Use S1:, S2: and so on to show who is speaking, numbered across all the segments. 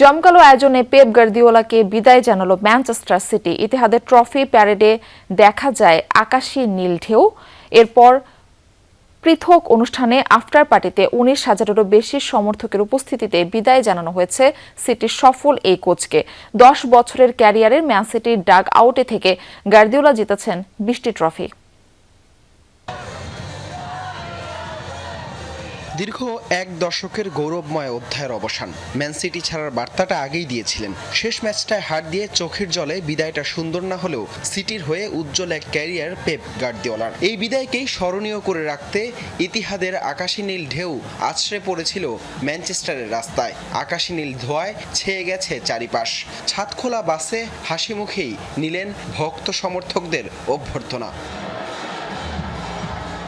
S1: জমকালো আয়োজনে পেপ গার্দিওলাকে বিদায় জানালো ম্যানচেস্টার সিটি। ইতিহাদের ট্রফি প্যারেডে দেখা যায় আকাশী নীল ঢেউ। এরপর পৃথক অনুষ্ঠানে আফটার পার্টিতে ১৯,০০০-এরও বেশি সমর্থকের উপস্থিতিতে বিদায় জানানো হয়েছে সিটির সফল এই কোচকে। ১০ বছরের ক্যারিয়ারে ম্যান সিটির ডাগ আউটে থেকে গার্দিওলা জিতেছেন ২০টি ট্রফি।
S2: দীর্ঘ এক দশকের গৌরবময় অধ্যায়ের অবসান। ম্যান সিটি ছাড়ার বার্তাটা আগেই দিয়েছিলেন। শেষ ম্যাচটায় হার দিয়ে চোখের জলে বিদায়টা সুন্দর না হলেও সিটির হয়ে উজ্জ্বল এক ক্যারিয়ার পেপ গার্দিওলার। এই বিদায়কেই স্মরণীয় করে রাখতে ইতিহাদের আকাশী নীল ঢেউ আছড়ে পড়েছিল ম্যানচেস্টারের রাস্তায়। আকাশী নীল ধোঁয়ায় ছেয়ে গেছে চারিপাশ। ছাদখোলা বাসে হাসি মুখেই নিলেন ভক্ত সমর্থকদের অভ্যর্থনা।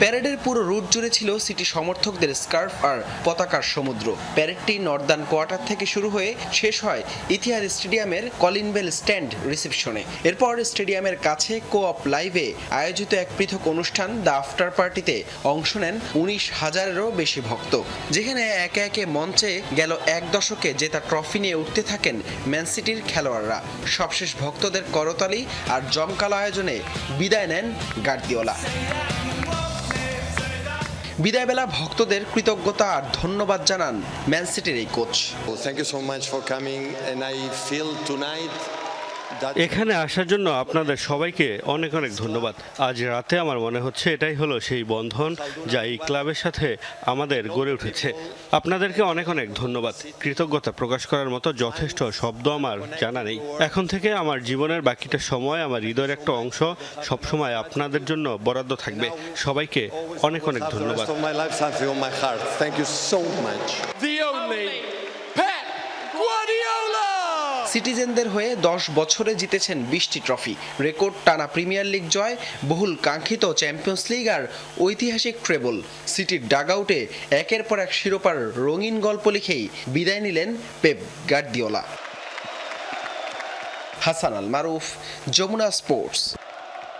S2: প্যারেডের পুরো রুট জুড়ে ছিল সিটি সমর্থকদের স্কার্ফ আর পতাকার সমুদ্র। প্যারেডটি নর্দার্ন কোয়ার্টার থেকে শুরু হয়ে শেষ হয় ইতিহাদ স্টেডিয়ামের কলিনবেল স্ট্যান্ড রিসেপশনে। এরপর স্টেডিয়ামের কাছে কোঅপ লাইভে আয়োজিত এক পৃথক অনুষ্ঠান দ্য আফটার পার্টিতে অংশ নেন ১৯,০০০-এরও বেশি ভক্ত, যেখানে একে একে মঞ্চে গেল এক দশকে জেতা ট্রফি নিয়ে উঠতে থাকেন ম্যান সিটির খেলোয়াড়রা। সবশেষ ভক্তদের করতালি আর জমকালো আয়োজনে বিদায় নেন গার্দিওলা। বিদায়বেলা ভক্তদের কৃতজ্ঞতা আর ধন্যবাদ জানান ম্যান সিটির এই কোচ।
S3: এখানে আসার জন্য আপনাদের সবাইকে অনেক অনেক ধন্যবাদ। আজ রাতে আমার মনে হচ্ছে এটাই হলো সেই বন্ধন যা এই ক্লাবের সাথে আমাদের গড়ে উঠেছে। আপনাদেরকে অনেক অনেক ধন্যবাদ। কৃতজ্ঞতা প্রকাশ করার মতো যথেষ্ট শব্দ আমার জানা নেই। এখন থেকে আমার জীবনের বাকিটা সময়, আমার হৃদয়ের একটা অংশ সবসময় আপনাদের জন্য বরাদ্দ থাকবে। সবাইকে অনেক অনেক ধন্যবাদ।
S2: সিটিজেনদের হয়ে ১০ বছরে জিতেছেন ২০টি ট্রফি, রেকর্ড টানা প্রিমিয়ার লিগ জয়, বহুল কাঙ্ক্ষিত চ্যাম্পিয়ন্স লিগ আর ঐতিহাসিক ট্রেবল। সিটির ডাগআউটে একের পর এক শিরোপার রঙিন গল্প লিখেই বিদায় নিলেন পেপ গার্দিওলা। হাসান আল মারুফ, যমুনা স্পোর্টস।